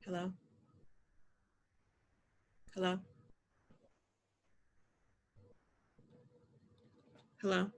Hello? Hello? Hello?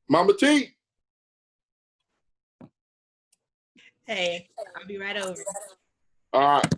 Mama T. Hey, I'll be right over. All right.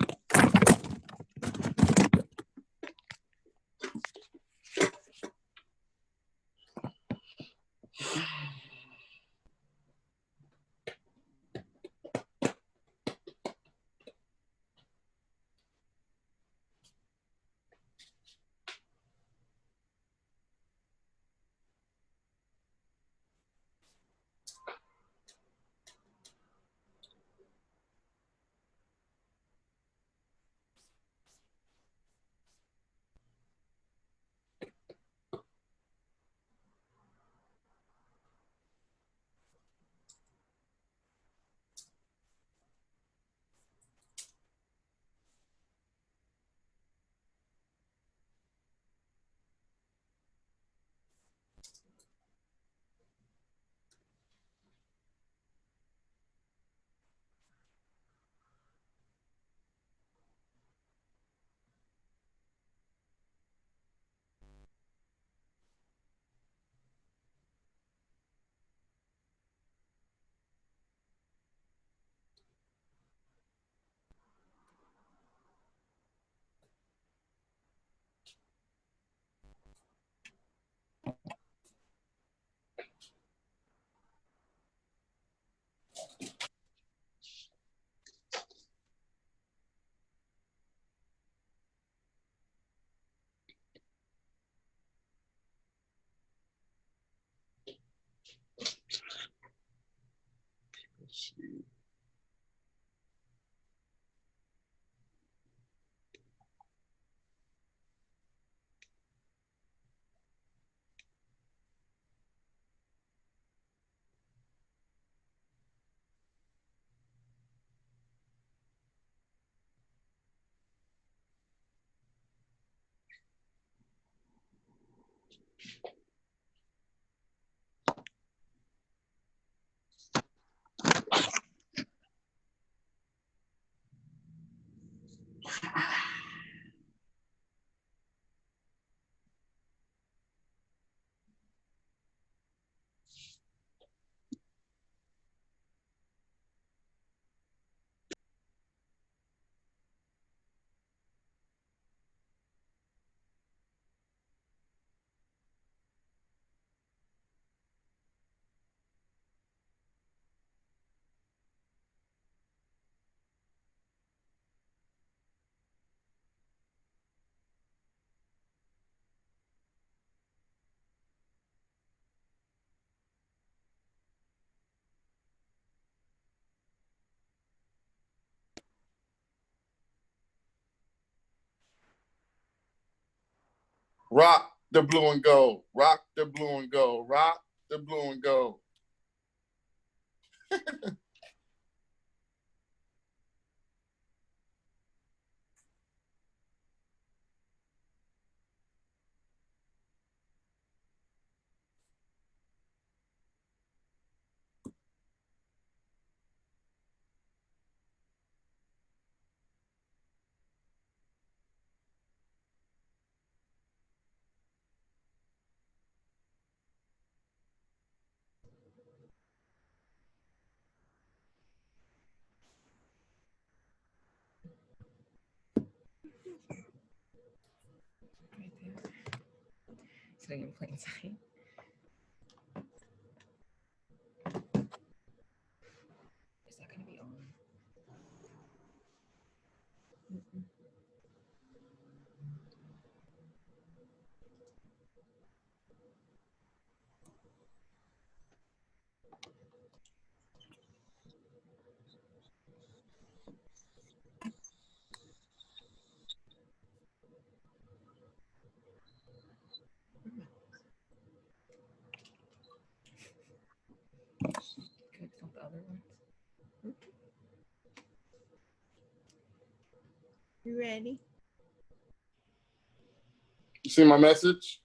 Rock the blue and gold. Rock the blue and gold. Rock the blue and gold. Right there. Sitting in plain sight. Is that going to be on? Mm-mm. Good, not the other ones. You ready? You see my message?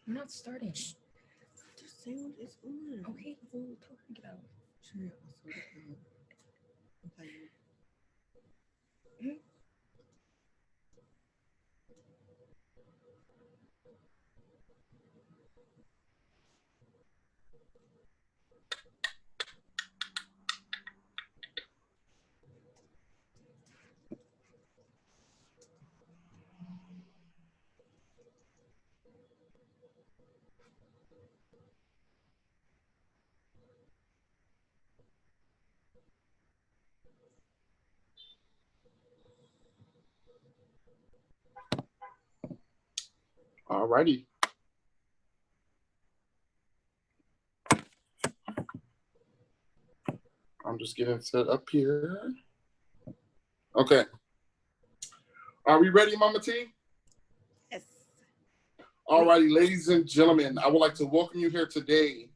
I'm not starting. The sound is on. Okay, we'll talk it out. Sure, I'll sort it out. Okay. All righty. I'm just getting set up here. Okay. Are we ready, Mama T? Yes. All righty, ladies and gentlemen, I would like to welcome you here today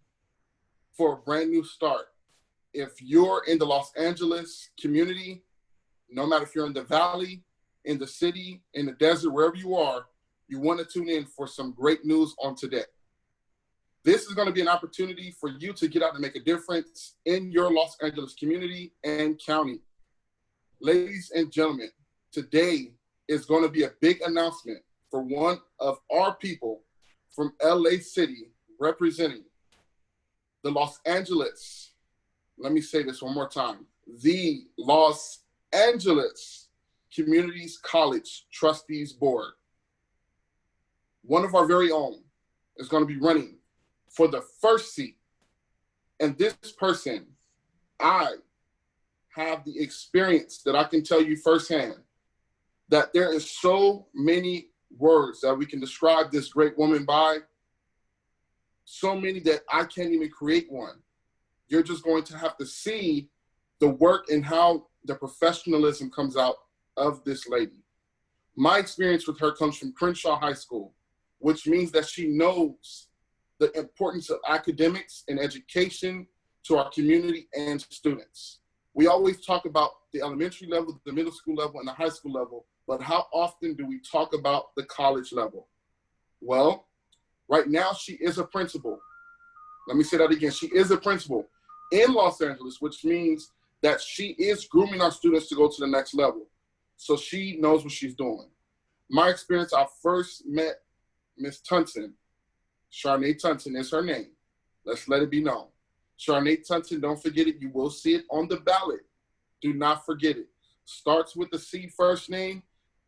for a brand new start. If you're in the Los Angeles community, no matter if you're in the valley, in the city, in the desert, wherever you are, you want to tune in for some great news on today. This is going to be an opportunity for you to get out and make a difference in your Los Angeles community and county. Ladies and gentlemen, today is going to be a big announcement for one of our people from LACD representing the Los Angeles, let me say this one more time, the Los Angeles Communities College Trustees Board. One of our very own is going to be running for the first seat. And this person, I have the experience that I can tell you firsthand that there is so many words that we can describe this great woman by, so many that I can't even create one. You're just going to have to see the work and how the professionalism comes out of this lady. My experience with her comes from Crenshaw High School, which means that she knows the importance of academics and education to our community and students. We always talk about the elementary level, the middle school level, and the high school level, but how often do we talk about the college level? Well, right now she is a principal. Let me say that again. She is a principal in Los Angeles, which means that she is grooming our students to go to the next level. So she knows what she's doing. My experience, I first met Miss Tunson. Charne Tunson is her name. Let's let it be known. Charne Tunson, don't forget it. You will see it on the ballot. Do not forget it. Starts with the C first name.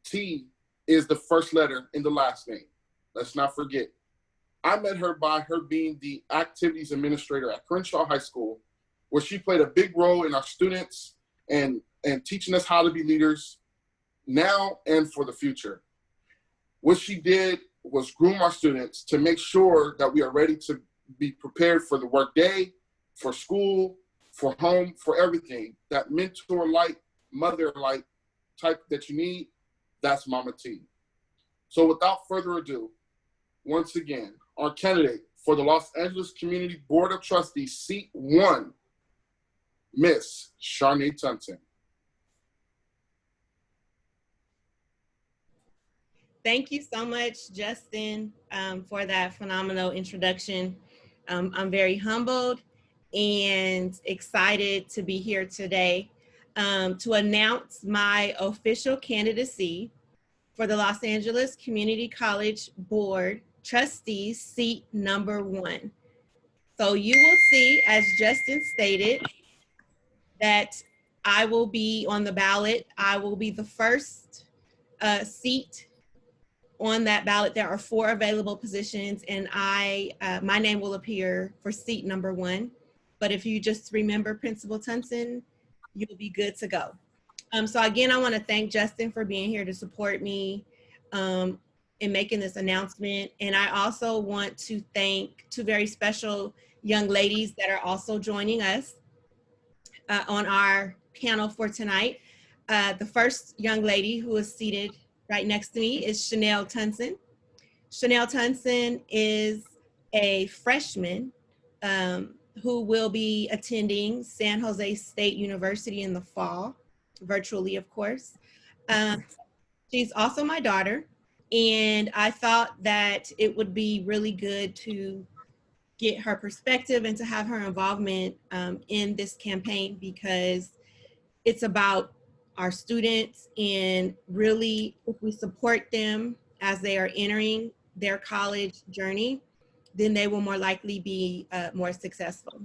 T is the first letter in the last name. Let's not forget. I met her by her being the activities administrator at Crenshaw High School, where she played a big role in our students and teaching us how to be leaders now and for the future. What she did was groom our students to make sure that we are ready to be prepared for the workday, for school, for home, for everything. That mentor-like, mother-like type that you need, that's Mama T. So without further ado, once again, our candidate for the Los Angeles Community Board of Trustees, seat 1, Miss Charne Tunson. Thank you so much, Gustyn, for that phenomenal introduction. I'm very humbled and excited to be here today to announce my official candidacy for the Los Angeles Community College Board Trustees, seat number 1. So you will see, as Gustyn stated, that I will be on the ballot. I will be the first seat on that ballot. There are 4 available positions, and my name will appear for seat number 1. But if you just remember Principal Tunson, you'll be good to go. So again, I want to thank Gustyn for being here to support me in making this announcement. And I also want to thank 2 very special young ladies that are also joining us on our panel for tonight. The first young lady who is seated right next to me is Shanel Tunson. Shanel Tunson is a freshman who will be attending San Jose State University in the fall, virtually, of course. She's also my daughter, and I thought that it would be really good to get her perspective and to have her involvement in this campaign, because it's about our students, and really, if we support them as they are entering their college journey, then they will more likely be more successful.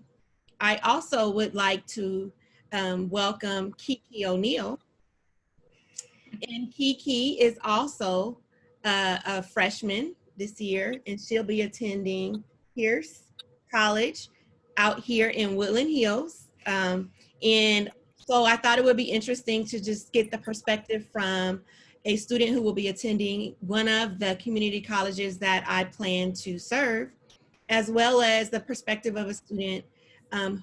I also would like to welcome Kiki Oneal. And Kiki is also a freshman this year, and she'll be attending Pierce College out here in Woodland Hills. And so I thought it would be interesting to just get the perspective from a student who will be attending one of the community colleges that I plan to serve, as well as the perspective of a student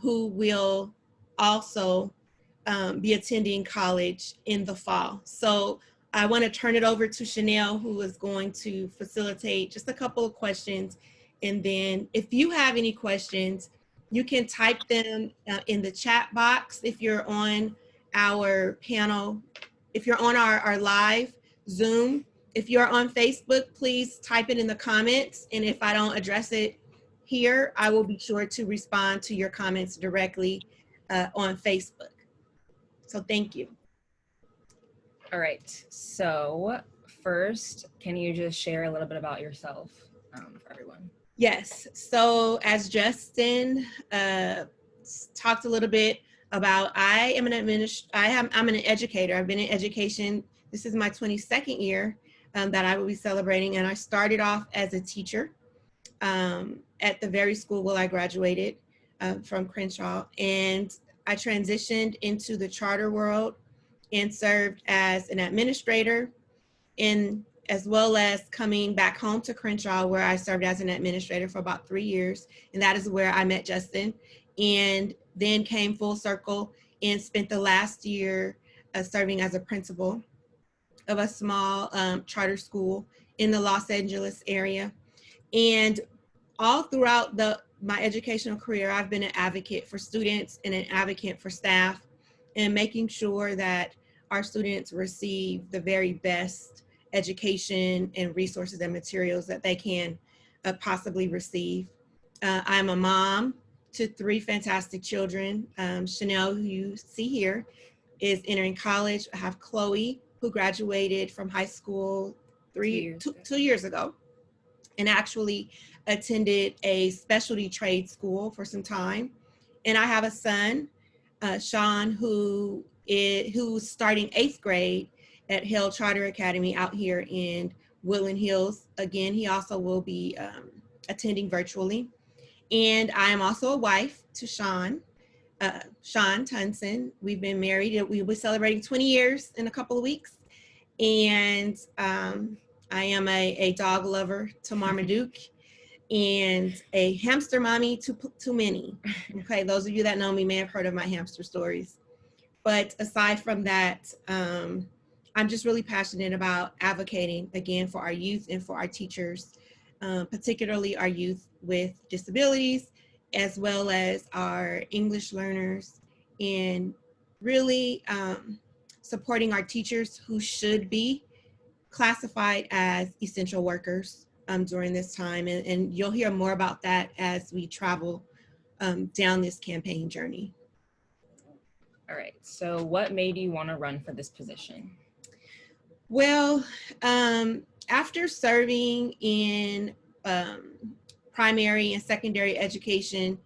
who will also be attending college in the fall. So I want to turn it over to Shanel, who is going to facilitate just a couple of questions. And then if you have any questions, you can type them in the chat box if you're on our panel, if you're on our live Zoom. If you're on Facebook, please type it in the comments. And if I don't address it here, I will be sure to respond to your comments directly on Facebook. So thank you. All right, so first, can you just share a little bit about yourself for everyone? Yes, so as Gustyn talked a little bit about, I'm an educator. I've been in education. This is my 22nd year that I will be celebrating, and I started off as a teacher at the very school where I graduated from Crenshaw, and I transitioned into the charter world and served as an administrator, and as well as coming back home to Crenshaw, where I served as an administrator for about 3 years. And that is where I met Gustyn, and then came full circle and spent the last year serving as a principal of a small charter school in the Los Angeles area. And all throughout my educational career, I've been an advocate for students and an advocate for staff, and making sure that our students receive the very best education and resources and materials that they can possibly receive. I'm a mom to 3 fantastic children. Shanel, who you see here, is entering college. I have Chloe, who graduated from high school 2 years ago, and actually attended a specialty trade school for some time. And I have a son, Sean, who's starting 8th grade at Hill Charter Academy out here in Woodland Hills. Again, he also will be attending virtually. And I am also a wife to Charne Tunson. We've been married. We'll be celebrating 20 years in a couple of weeks. And I am a dog lover to Marmaduke and a hamster mommy to many. Okay, those of you that know me may have heard of my hamster stories. But aside from that, I'm just really passionate about advocating again for our youth and for our teachers, particularly our youth with disabilities, as well as our English learners, and really supporting our teachers who should be classified as essential workers during this time. And you'll hear more about that as we travel down this campaign journey. All right. So what made you want to run for this position? Well, after serving in primary and secondary education,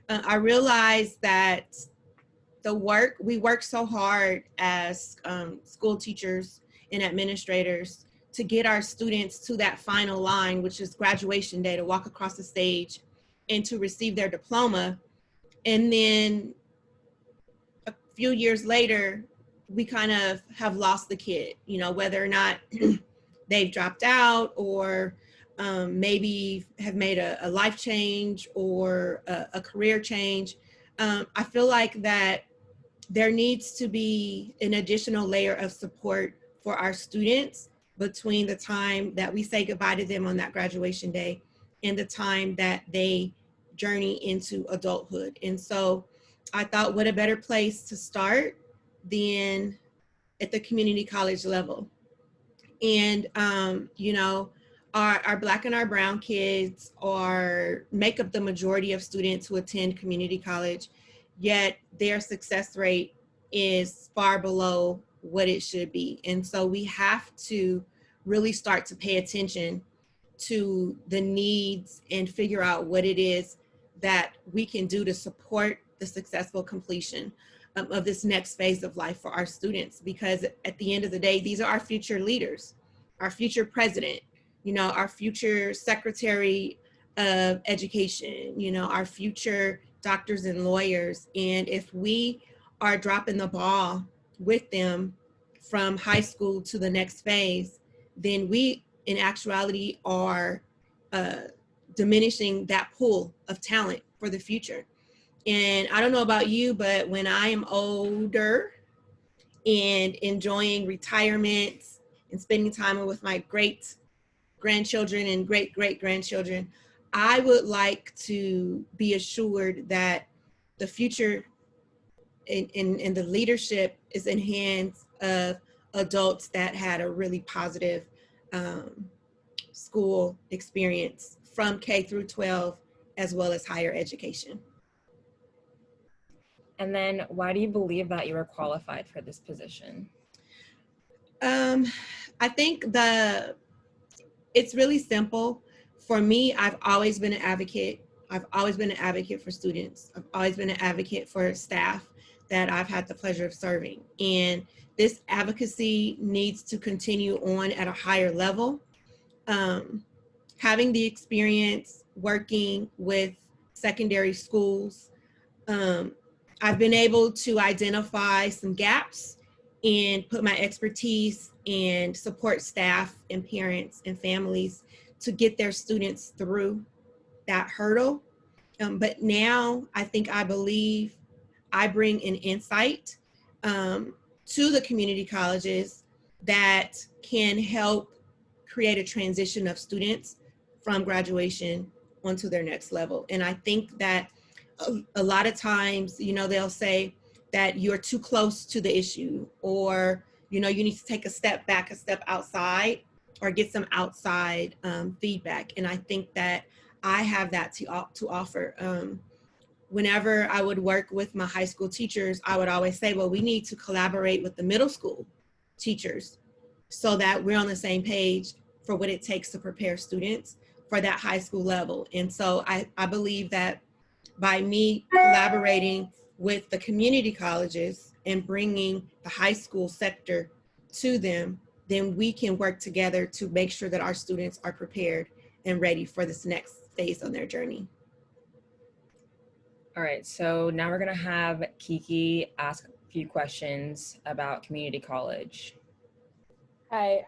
I realized that we work so hard as school teachers and administrators to get our students to that final line, which is graduation day, to walk across the stage and to receive their diploma. And then a few years later, we kind of have lost the kid, you know, whether or not they've dropped out or maybe have made a life change or a career change. I feel like that there needs to be an additional layer of support for our students between the time that we say goodbye to them on that graduation day and the time that they journey into adulthood. And so I thought, what a better place to start than at the community college level. And, you know, our Black and our brown kids make up the majority of students who attend community college, yet their success rate is far below what it should be. And so we have to really start to pay attention to the needs and figure out what it is that we can do to support the successful completion of this next phase of life for our students. Because at the end of the day, these are our future leaders, our future president, you know, our future secretary of education, you know, our future doctors and lawyers. And if we are dropping the ball with them from high school to the next phase, then we in actuality are diminishing that pool of talent for the future. And I don't know about you, but when I am older and enjoying retirement and spending time with my great grandchildren and great great grandchildren, I would like to be assured that the future and the leadership is in hands of adults that had a really positive school experience from K through 12, as well as higher education. And then why do you believe that you are qualified for this position? I think it's really simple. For me, I've always been an advocate. I've always been an advocate for students. I've always been an advocate for staff that I've had the pleasure of serving. And this advocacy needs to continue on at a higher level. Having the experience working with secondary schools, I've been able to identify some gaps and put my expertise and support staff and parents and families to get their students through that hurdle. But now I believe I bring an insight to the community colleges that can help create a transition of students from graduation onto their next level. And I think that a lot of times, you know, they'll say that you're too close to the issue, or, you know, you need to take a step back, a step outside, or get some outside feedback. And I think that I have that to offer. Whenever I would work with my high school teachers, I would always say, well, we need to collaborate with the middle school teachers so that we're on the same page for what it takes to prepare students for that high school level. And so I believe that by me collaborating with the community colleges and bringing the high school sector to them, then we can work together to make sure that our students are prepared and ready for this next phase on their journey. All right, so now we're gonna have Kiki ask a few questions about community college. Hi.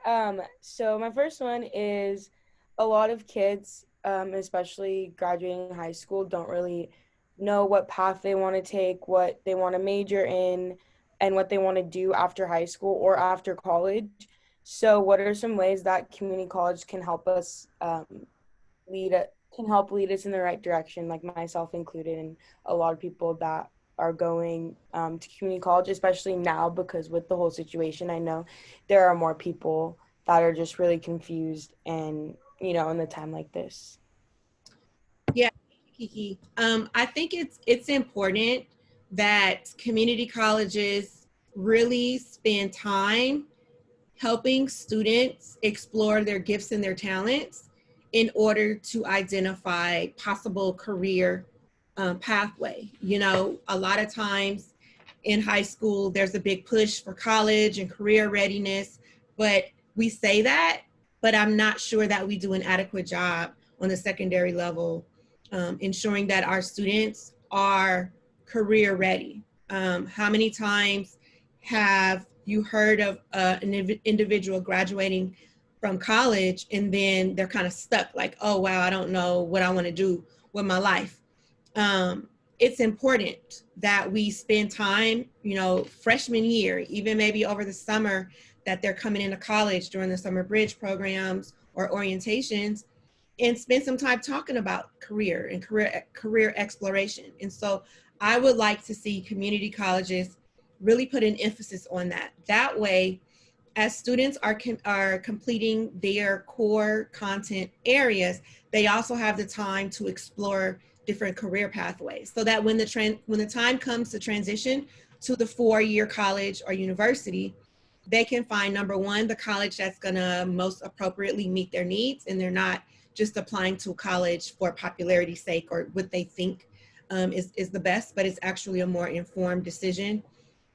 So my first one is a lot of kids, especially graduating high school, don't really know what path they want to take, what they want to major in, and what they want to do after high school or after college. So, what are some ways that community college can help us lead us in the right direction, like myself included, and a lot of people that are going to community college, especially now because with the whole situation, I know there are more people that are just really confused and in the time like this. Yeah, Kiki. I think it's important that community colleges really spend time helping students explore their gifts and their talents in order to identify possible career pathway. You know, a lot of times in high school, there's a big push for college and career readiness, but we say that, but I'm not sure that we do an adequate job on the secondary level, ensuring that our students are career ready. How many times have you heard of an individual graduating from college and then they're kind of stuck, like, oh wow, I don't know what I want to do with my life? It's important that we spend time, you know, freshman year, even maybe over the summer that they're coming into college during the summer bridge programs or orientations, and spend some time talking about career and career exploration. And so I would like to see community colleges really put an emphasis on that. That way, as students are completing their core content areas, they also have the time to explore different career pathways, so that when the time comes to transition to the 4-year college or university, they can find, number one, the college that's going to most appropriately meet their needs, and they're not just applying to college for popularity's sake or what they think is the best, but it's actually a more informed decision.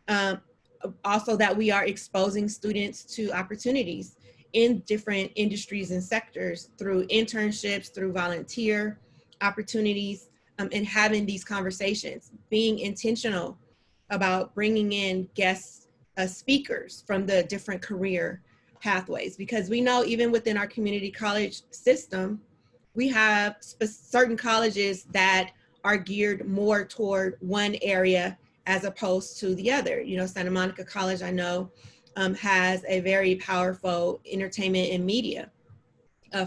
Um, Also, that we are exposing students to opportunities in different industries and sectors through internships, through volunteer opportunities, and having these conversations, being intentional about bringing in guest speakers from the different career pathways, because we know even within our community college system, we have certain colleges that are geared more toward one area as opposed to the other. You know, Santa Monica College, I know, has a very powerful entertainment and media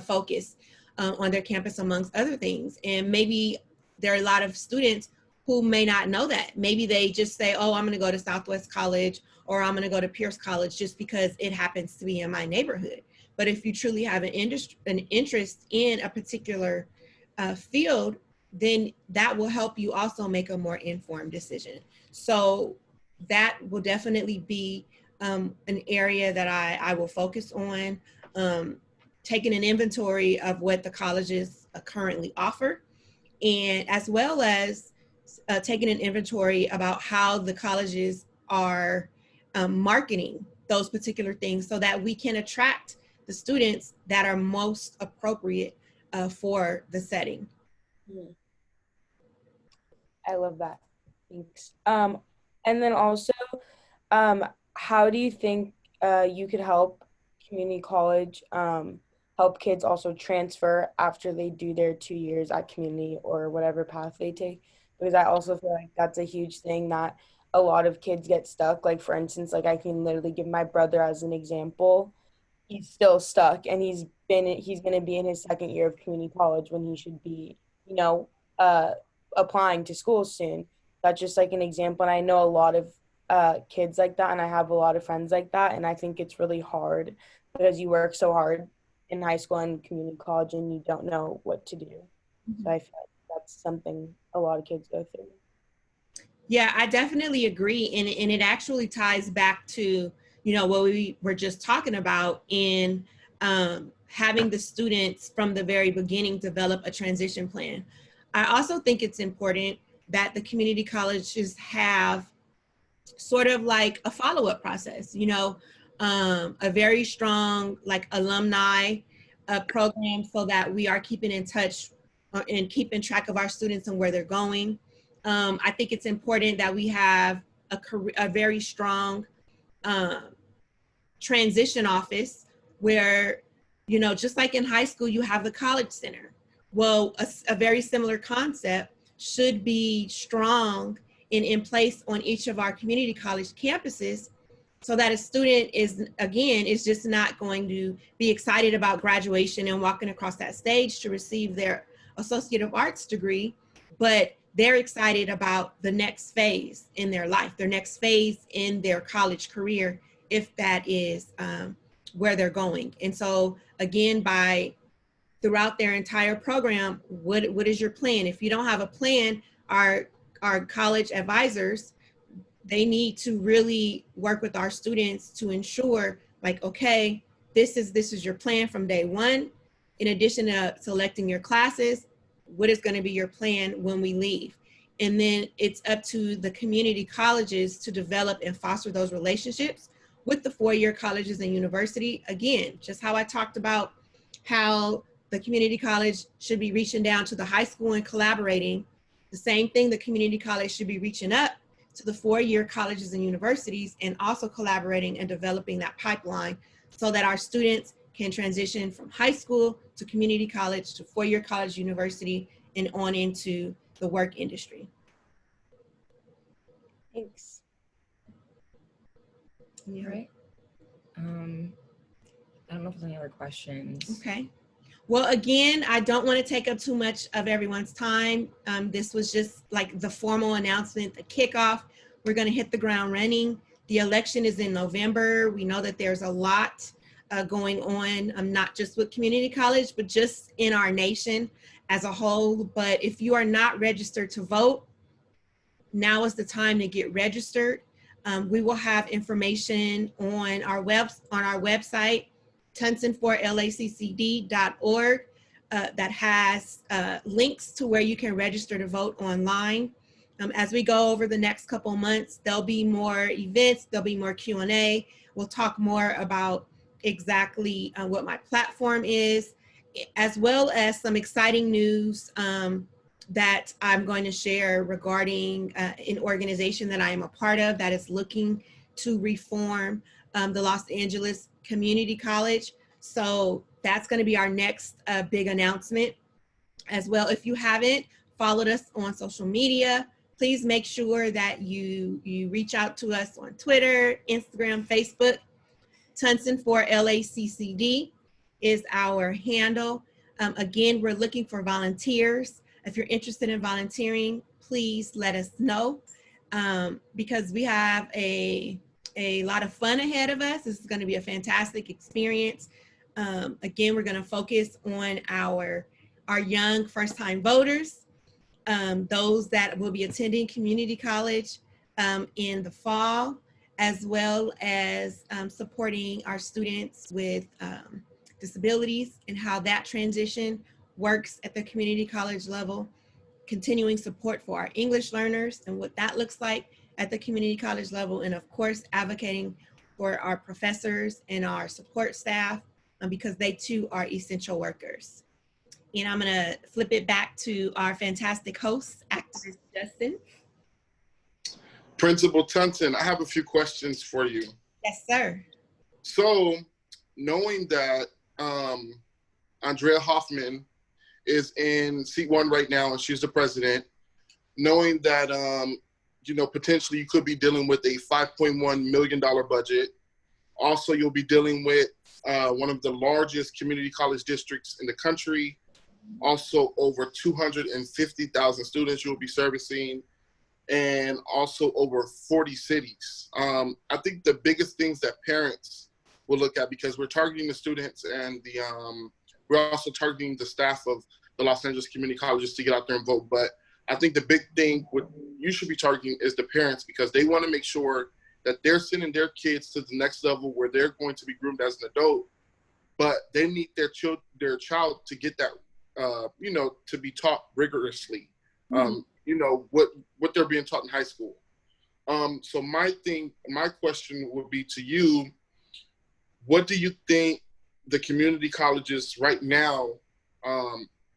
focus on their campus, amongst other things. And maybe there are a lot of students who may not know that. Maybe they just say, oh, I'm going to go to Southwest College, or I'm going to go to Pierce College just because it happens to be in my neighborhood. But if you truly have an interest in a particular field, then that will help you also make a more informed decision. So that will definitely be an area that I will focus on. Taking an inventory of what the colleges currently offer, and as well as taking an inventory about how the colleges are marketing those particular things, so that we can attract the students that are most appropriate for the setting. I love that. Thanks. And then also, how do you think you could help community college help kids also transfer after they do their 2 years at community or whatever path they take? Because I also feel like that's a huge thing that a lot of kids get stuck. Like for instance, like I can literally give my brother as an example. He's still stuck, and he's going to be in his second year of community college when he should be, you know, uh, applying to school soon. That's just like an example. And I know a lot of kids like that, and I have a lot of friends like that. And I think it's really hard because you work so hard in high school and community college and you don't know what to do. So I feel like that's something a lot of kids go through. Yeah, I definitely agree. And it actually ties back to, you know, what we were just talking about in having the students from the very beginning develop a transition plan. I also think it's important that the community colleges have sort of like a follow-up process, you know, a very strong like alumni program, so that we are keeping in touch and keeping track of our students and where they're going. I think it's important that we have a very strong transition office where, you know, just like in high school, you have the college center. Well, a very similar concept should be strong and in place on each of our community college campuses, so that a student is just not going to be excited about graduation and walking across that stage to receive their Associate of Arts degree, but they're excited about the next phase in their life, their next phase in their college career, if that is where they're going. And so again, throughout their entire program, what is your plan? If you don't have a plan, our college advisors, they need to really work with our students to ensure, like, okay, this is your plan from day one. In addition to selecting your classes, what is going to be your plan when we leave? And then it's up to the community colleges to develop and foster those relationships with the four-year colleges and university. Again, just how I talked about how the community college should be reaching down to the high school and collaborating, the same thing, the community college should be reaching up to the four-year colleges and universities and also collaborating and developing that pipeline so that our students can transition from high school to community college to four-year college, university, and on into the work industry. Thanks. Yeah. All right. I don't know if there's any other questions. Okay. Well, again, I don't want to take up too much of everyone's time. This was just like the formal announcement, the kickoff. We're going to hit the ground running. The election is in November. We know that there's a lot going on, not just with community college, but just in our nation as a whole. But if you are not registered to vote, now is the time to get registered. We will have information on our website, Tunson4LACCD.org, that has links to where you can register to vote online. As we go over the next couple months, there'll be more events, there'll be more Q&A. We'll talk more about exactly what my platform is, as well as some exciting news that I'm going to share regarding an organization that I am a part of that is looking to reform the Los Angeles Community College. So that's going to be our next big announcement as well. If you haven't followed us on social media, please make sure that you reach out to us on Twitter, Instagram, Facebook. Tunson4LACCD is our handle. Again, we're looking for volunteers. If you're interested in volunteering, please let us know because we have a lot of fun ahead of us. This is going to be a fantastic experience. Again, we're going to focus on our young first-time voters, those that will be attending community college in the fall, as well as supporting our students with disabilities and how that transition works at the community college level, continuing support for our English learners and what that looks like at the community college level, and of course, advocating for our professors and our support staff because they too are essential workers. And I'm gonna flip it back to our fantastic host, activist Gustyn. Principal Tunson, I have a few questions for you. Yes, sir. So, knowing that Andrea Hoffman is in seat 1 right now and she's the president, knowing that potentially you could be dealing with a $5.1 million budget. Also, you'll be dealing with one of the largest community college districts in the country. Also, over 250,000 students you'll be servicing, and also over 40 cities. I think the biggest things that parents will look at, because we're targeting the students and we're also targeting the staff of the Los Angeles Community Colleges to get out there and vote. But I think the big thing what you should be targeting is the parents, because they want to make sure that they're sending their kids to the next level where they're going to be groomed as an adult, but they need their child to get that, to be taught rigorously, what they're being taught in high school. So my question would be to you, what do you think the community colleges right now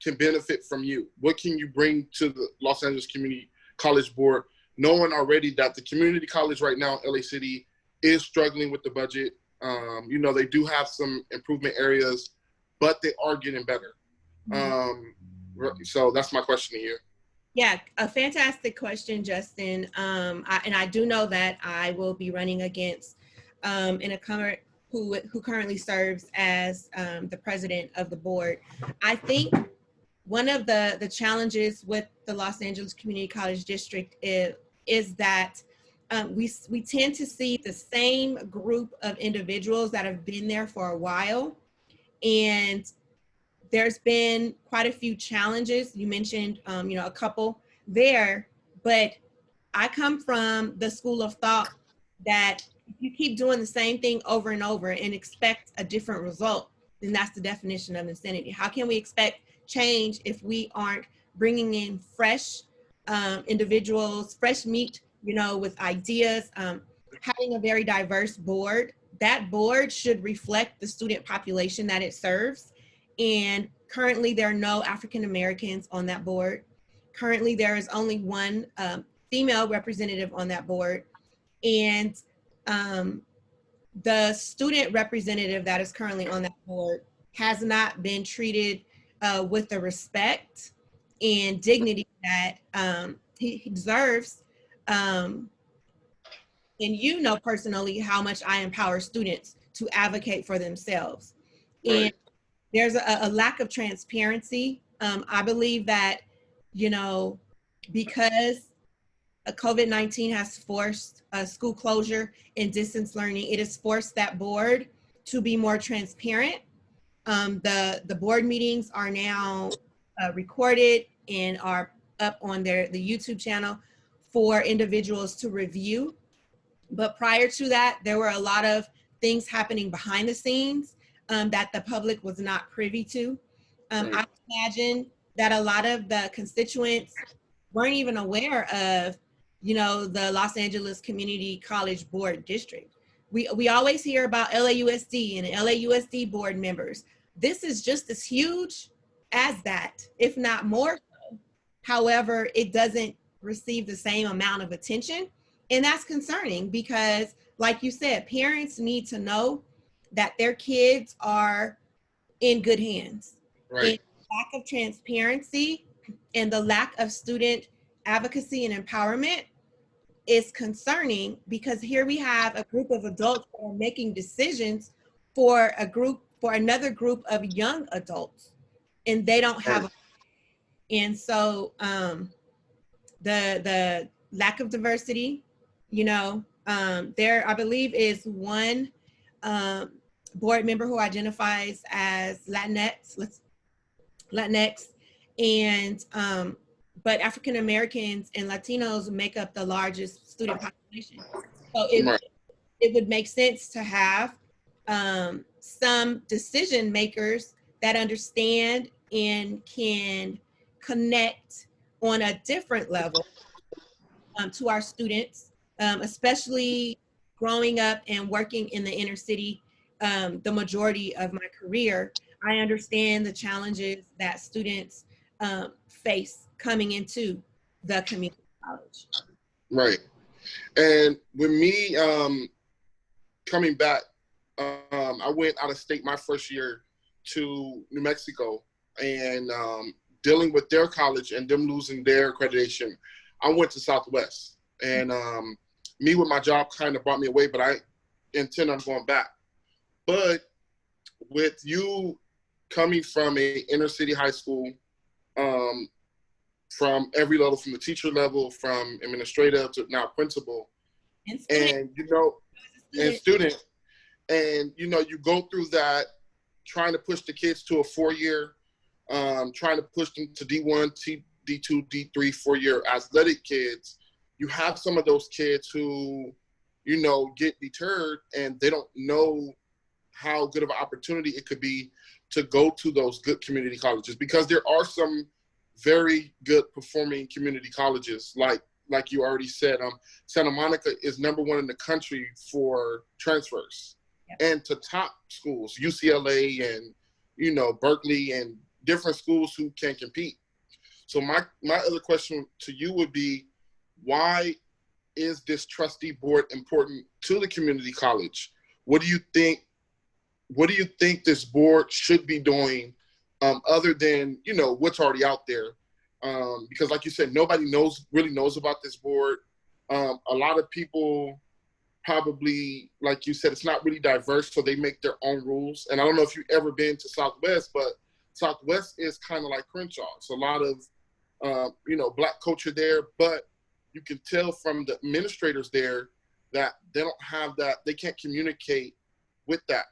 can benefit from you? What can you bring to the Los Angeles Community College Board, knowing already that the community college right now, LACCD, is struggling with the budget? You know, they do have some improvement areas, but they are getting better. So that's my question to you. Yeah, a fantastic question, Justin. And I do know that I will be running against who currently serves as the president of the board. I think one of the challenges with the Los Angeles Community College District is that we tend to see the same group of individuals that have been there for a while, and there's been quite a few challenges. You mentioned, a couple there, but I come from the school of thought that if you keep doing the same thing over and over and expect a different result, then that's the definition of insanity. How can we expect change if we aren't bringing in fresh individuals, fresh meat, with ideas, having a very diverse board? That board should reflect the student population that it serves. And currently there are no African Americans on that board. Currently there is only one female representative on that board. And the student representative that is currently on that board has not been treated with the respect and dignity that he deserves. And personally how much I empower students to advocate for themselves. Right. And there's a lack of transparency. I believe that, because COVID-19 has forced school closure and distance learning, it has forced that board to be more transparent. The board meetings are now recorded and are up on the YouTube channel for individuals to review. But prior to that, there were a lot of things happening behind the scenes that the public was not privy to. I imagine that a lot of the constituents weren't even aware of, the Los Angeles Community College Board District. We always hear about LAUSD and LAUSD board members. This is just as huge as that, if not more so. However, it doesn't receive the same amount of attention. And that's concerning because, like you said, parents need to know that their kids are in good hands. Right. And the lack of transparency and the lack of student advocacy and empowerment is concerning, because here we have a group of adults that are making decisions for another group of young adults, and they don't have Right. and so the lack of diversity, there I believe is one board member who identifies as Latinx, and but African Americans and Latinos make up the largest student population. So it would make sense to have some decision makers that understand and can connect on a different level to our students, especially growing up and working in the inner city. The majority of my career, I understand the challenges that students face coming into the community college. Right. And with me coming back, I went out of state my first year to New Mexico, and dealing with their college and them losing their accreditation, I went to Southwest. And me with my job kind of brought me away, but I intend on going back. But with you coming from a inner city high school, from every level, from the teacher level, from administrative to now principal, and student, and you go through that, trying to push the kids to a 4-year, trying to push them to D1, D2, D3, 4-year athletic kids. You have some of those kids who, get deterred, and they don't know how good of an opportunity it could be to go to those good community colleges, because there are some very good performing community colleges, like you already said. Santa Monica is #1 in the country for transfers. Yep. And to top schools, UCLA and Berkeley and different schools who can compete. So my other question to you would be, why is this trustee board important to the community college? what do you think? What do you think this board should be doing, other than, you know, what's already out there? Because like you said, nobody really knows about this board. A lot of people probably, like you said, it's not really diverse, so they make their own rules. And I don't know if you've ever been to Southwest, but Southwest is kind of like Crenshaw. It's a lot of, you know, Black culture there, but you can tell from the administrators there that they don't have that, they can't communicate with that.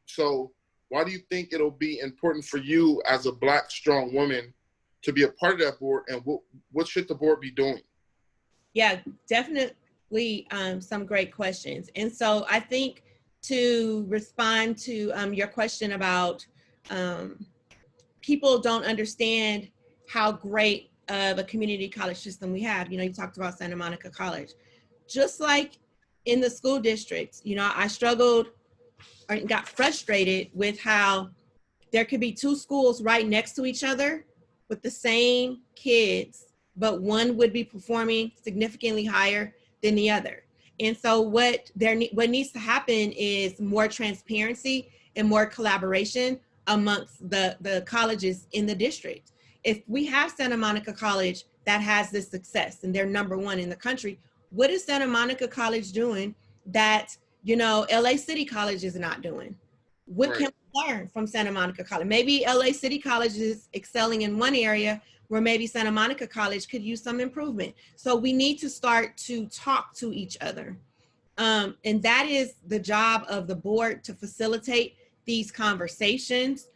So why do you think it'll be important for you as a Black strong woman to be a part of that board, and what should the board be doing? Yeah, definitely some great questions. And so I think to respond to your question about people don't understand how great of a community college system we have. You know, you talked about Santa Monica College. Just like in the school districts, you know, I struggled or got frustrated with how there could be two schools right next to each other with the same kids, but one would be performing significantly higher than the other. And so what needs to happen is more transparency and more collaboration amongst the colleges in the district. If we have Santa Monica College that has this success and they're #1 in the country, what is Santa Monica College doing that, you know, LACD College is not doing? What Right. can we learn from Santa Monica College? Maybe LACD College is excelling in one area where maybe Santa Monica College could use some improvement. So we need to start to talk to each other. And that is the job of the board, to facilitate these conversations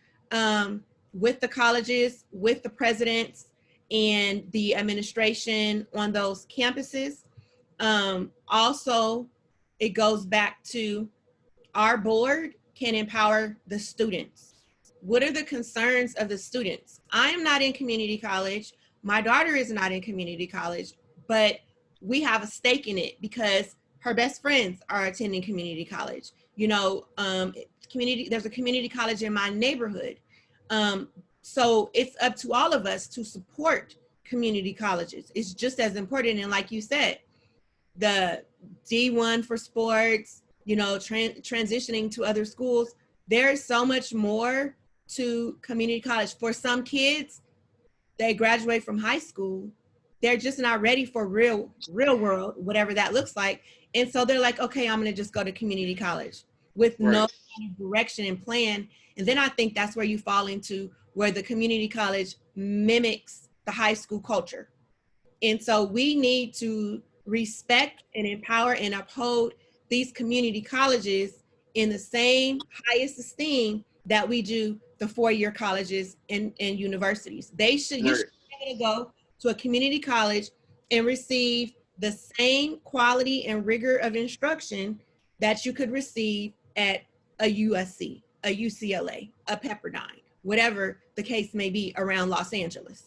with the colleges, with the presidents and the administration on those campuses. Also, it goes back to our board can empower the students. What are the concerns of the students? I am not in community college. My daughter is not in community college, but we have a stake in it because her best friends are attending community college. You know, there's a community college in my neighborhood. So it's up to all of us to support community colleges. It's just as important. And like you said, the D1 for sports, you know, transitioning to other schools, there's so much more to community college. For some kids, they graduate from high school, they're just not ready for real world, whatever that looks like. And so they're like, okay, I'm gonna just go to community college with no Right. direction and plan. And then I think that's where you fall into where the community college mimics the high school culture. And so we need to respect and empower and uphold these community colleges in the same highest esteem that we do the four-year colleges and universities. You should be able to go to a community college and receive the same quality and rigor of instruction that you could receive at a USC, a UCLA, a Pepperdine, whatever the case may be around Los Angeles.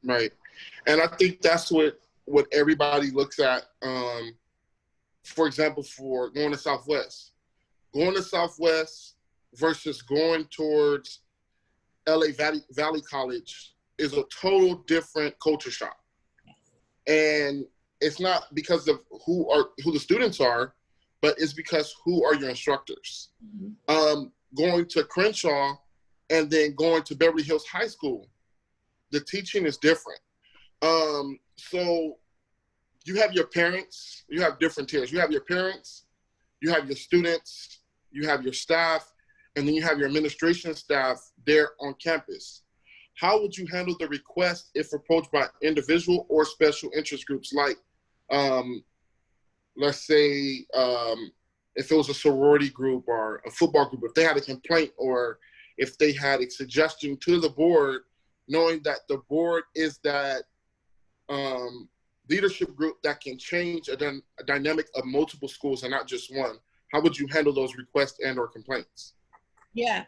Right. And I think that's what everybody looks at. For example, for going to Southwest versus going towards LA Valley College is a total different culture shock. And it's not because of who the students are, but it's because who are your instructors. Mm-hmm. Going to Crenshaw and then going to Beverly Hills High School, the teaching is different. So you have your parents, you have different tiers. You have your parents, you have your students, you have your staff, and then you have your administration staff there on campus. How would you handle the request if approached by individual or special interest groups like, let's say, if it was a sorority group or a football group, if they had a complaint or if they had a suggestion to the board, knowing that the board is that leadership group that can change a dynamic of multiple schools and not just one? How would you handle those requests and or complaints? Yeah,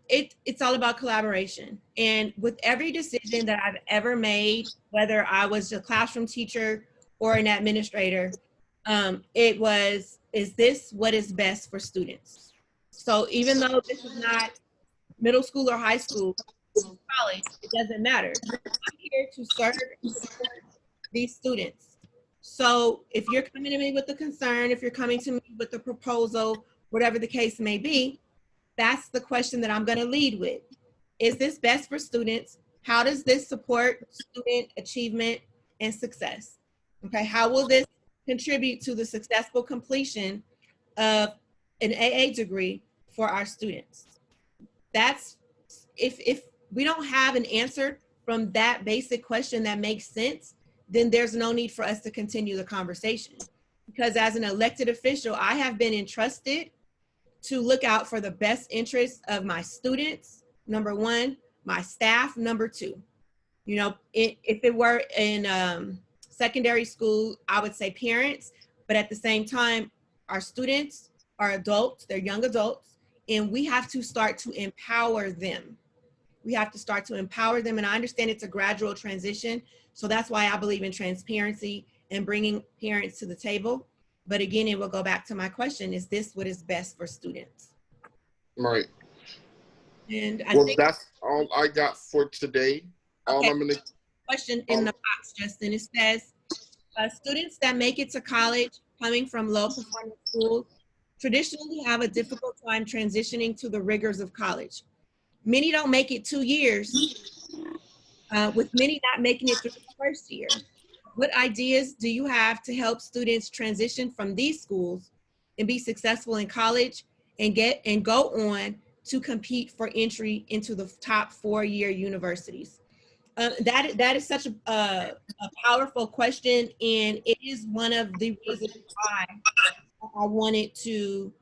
it's all about collaboration. And with every decision that I've ever made, whether I was a classroom teacher or an administrator, it was, is this what is best for students? So even though this is not middle school or high school, college, it doesn't matter. I'm here to serve and support these students. So if you're coming to me with a concern, if you're coming to me with a proposal, whatever the case may be, that's the question that I'm going to lead with. Is this best for students? How does this support student achievement and success? Okay, how will this contribute to the successful completion of an AA degree for our students? That's, if we don't have an answer from that basic question that makes sense, then there's no need for us to continue the conversation. Because as an elected official, I have been entrusted to look out for the best interests of my students, number one, my staff, number two. You know, if it were in secondary school, I would say parents, but at the same time, our students are adults, they're young adults, and we have to start to empower them. We have to start to empower them, and I understand it's a gradual transition, so that's why I believe in transparency and bringing parents to the table. But again, it will go back to my question, is this what is best for students? Right. And I Well, think that's all I got for today. Okay. I'm gonna question in the box, Justin. It says, students that make it to college coming from low performing schools traditionally have a difficult time transitioning to the rigors of college. Many don't make it 2 years, with many not making it through the first year. What ideas do you have to help students transition from these schools and be successful in college and go on to compete for entry into the top 4-year universities? That is such a powerful question, and it is one of the reasons why I wanted to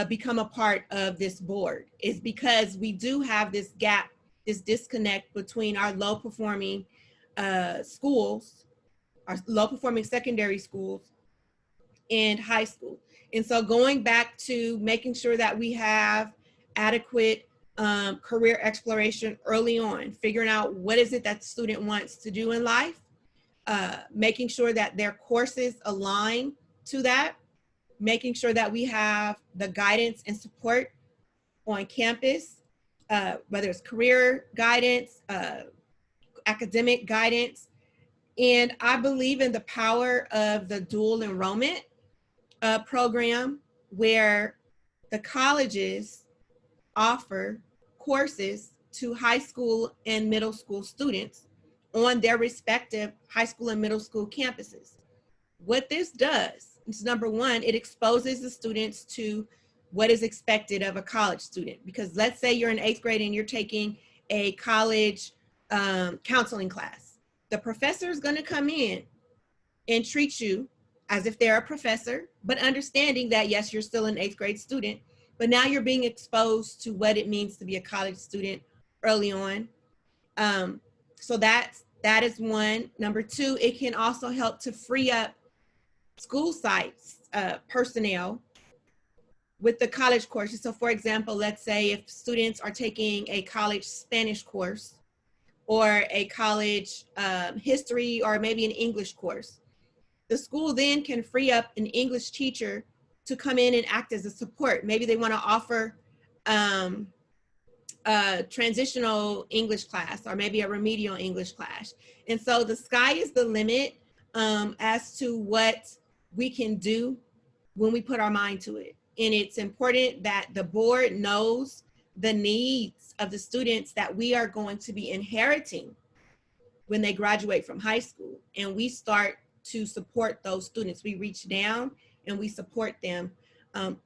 become a part of this board, is because we do have this gap, this disconnect between our low performing schools, our low performing secondary schools, and high school. And so going back to making sure that we have adequate career exploration early on, figuring out what is it that the student wants to do in life, making sure that their courses align to that, making sure that we have the guidance and support on campus, whether it's career guidance, academic guidance. And I believe in the power of the dual enrollment program, where the colleges offer courses to high school and middle school students on their respective high school and middle school campuses. What this does is, number one, it exposes the students to what is expected of a college student. Because let's say you're in 8th grade and you're taking a college counseling class. The professor is going to come in and treat you as if they're a professor, but understanding that, yes, you're still an 8th grade student, but now you're being exposed to what it means to be a college student early on. So that is one. Number two, it can also help to free up school sites personnel with the college courses. So for example, let's say if students are taking a college Spanish course or a college history or maybe an English course, the school then can free up an English teacher to come in and act as a support. Maybe they want to offer a transitional English class or maybe a remedial English class. And so the sky is the limit as to what we can do when we put our mind to it. And it's important that the board knows the needs of the students that we are going to be inheriting when they graduate from high school. And we start to support those students. We reach down and we support them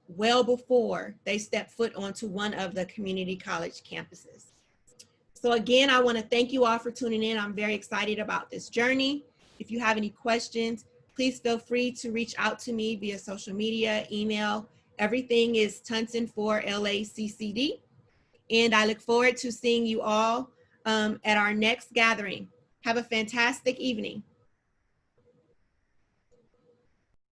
well before they step foot onto one of the community college campuses. So again, I want to thank you all for tuning in. I'm very excited about this journey. If you have any questions, please feel free to reach out to me via social media, email. Everything is Tunson for LACCD. And I look forward to seeing you all at our next gathering. Have a fantastic evening.